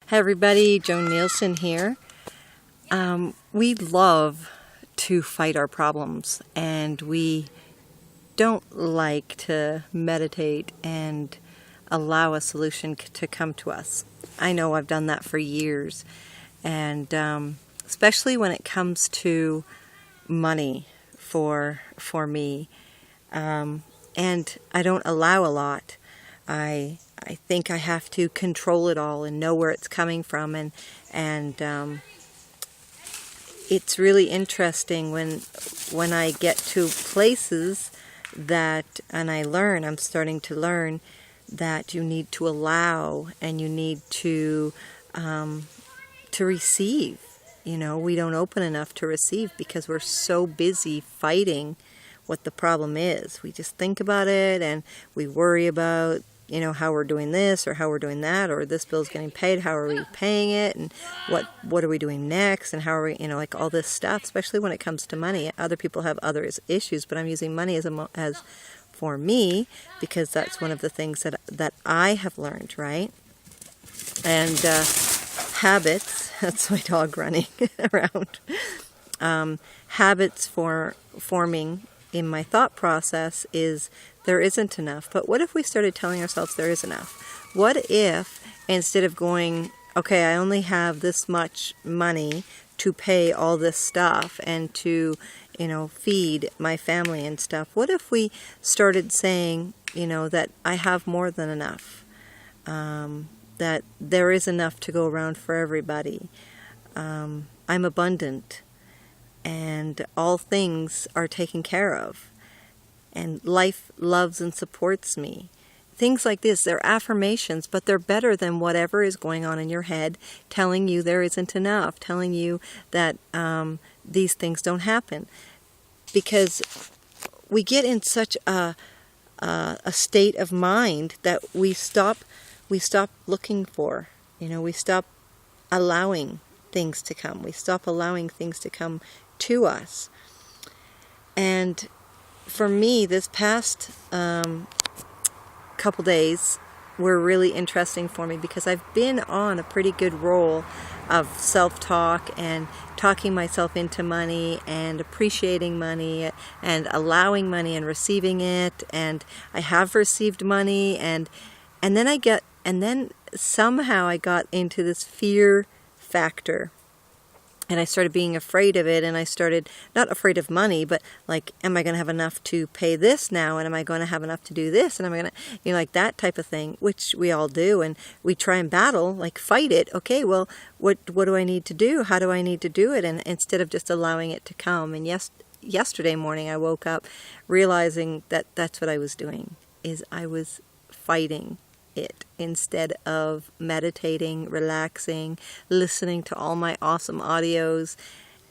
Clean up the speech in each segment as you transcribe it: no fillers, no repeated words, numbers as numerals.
Hi everybody, Joan Nielsen here. We love to fight our problems, and we don't like to meditate and allow a solution to come to us. I know I've done that for years, and especially when it comes to money for me, and I don't allow a lot. I think I have to control it all and know where it's coming from, and it's really interesting when I get to places that, and I'm starting to learn that you need to allow and you need to receive. You know, we don't open enough to receive because we're so busy fighting what the problem is. We just think about it and we worry about, you know, how we're doing this or how we're doing that, or this bill's getting paid, how are we paying it, and what are we doing next, and how are we, you know, like all this stuff, especially when it comes to money. Other people have other issues, but I'm using money as for me because that's one of the things that I have learned, right? And habits, that's my dog running around. Habits for forming in my thought process is there isn't enough. But what if we started telling ourselves there is enough? What if instead of going, okay, I only have this much money to pay all this stuff and to, you know, feed my family and stuff, what if we started saying, you know, that I have more than enough, that there is enough to go around for everybody, I'm abundant, and all things are taken care of, and life loves and supports me. Things like this, they're affirmations, but they're better than whatever is going on in your head, telling you there isn't enough, telling you that these things don't happen. Because we get in such a state of mind that we stop looking for, you know, we stop allowing things to come. We stop allowing things to come to us. And for me, this past couple days were really interesting for me because I've been on a pretty good roll of self-talk and talking myself into money and appreciating money and allowing money and receiving it, and I have received money, and then somehow I got into this fear factor. And I started being afraid of it, and I started, not afraid of money, but like, am I going to have enough to pay this now? And am I going to have enough to do this? And am I going to, you know, like that type of thing, which we all do. And we try and battle, like fight it. Okay, well, what do I need to do? How do I need to do it? And instead of just allowing it to come. And yesterday morning I woke up realizing that that's what I was doing, is I was fighting it instead of meditating, relaxing, listening to all my awesome audios,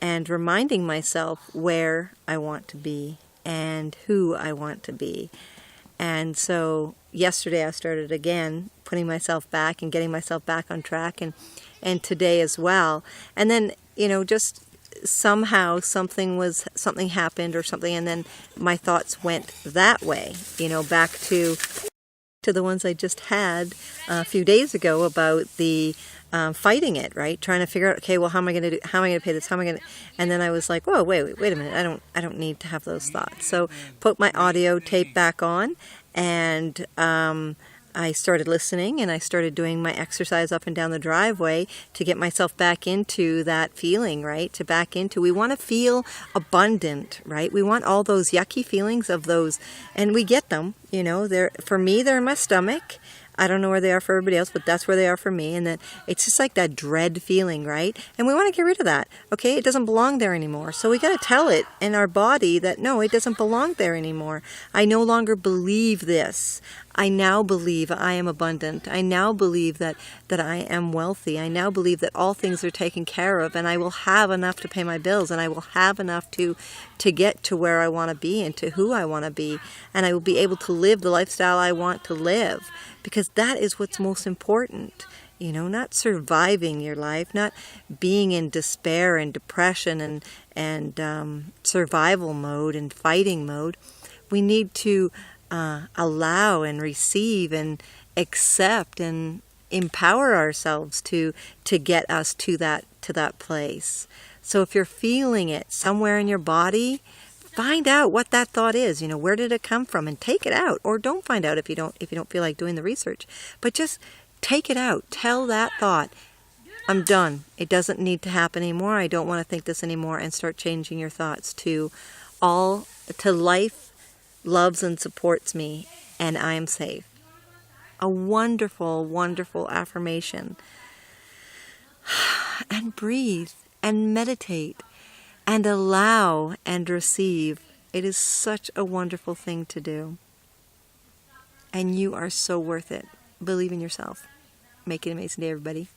and reminding myself where I want to be and who I want to be. And so yesterday I started again putting myself back and getting myself back on track, and today as well. And then, you know, just somehow something happened or something, and then my thoughts went that way, you know, back to the ones I just had a few days ago about the fighting it, right? Trying to figure out, okay, well, how am I going to do? How am I going to pay this? How am I going to? And then I was like, whoa, wait a minute. I don't need to have those thoughts. So put my audio tape back on, and I started listening, and I started doing my exercise up and down the driveway to get myself back into that feeling, right? We want to feel abundant, right? We want all those yucky feelings of those, and we get them, you know, for me, they're in my stomach. I don't know where they are for everybody else, but that's where they are for me. And then it's just like that dread feeling, right? And we want to get rid of that. Okay, it doesn't belong there anymore. So we got to tell it in our body that no, it doesn't belong there anymore. I no longer believe this. I now believe I am abundant. I now believe that I am wealthy. I now believe that all things are taken care of, and I will have enough to pay my bills, and I will have enough to get to where I want to be and to who I want to be, and I will be able to live the lifestyle I want to live, because that is what's most important. You know, not surviving your life, not being in despair and depression and survival mode and fighting mode. We need to allow and receive and accept and empower ourselves to get us to that place. So if you're feeling it somewhere in your body, find out what that thought is. Where did it come from, and take it out. Or don't find out if you don't feel like doing the research. But just take it out. Tell that thought, I'm done. It doesn't need to happen anymore. I don't want to think this anymore. And start changing your thoughts to life loves and supports me, and I am safe. A wonderful, wonderful affirmation. And breathe and meditate and allow and receive. It is such a wonderful thing to do. And you are so worth it. Believe in yourself. Make it amazing day, everybody.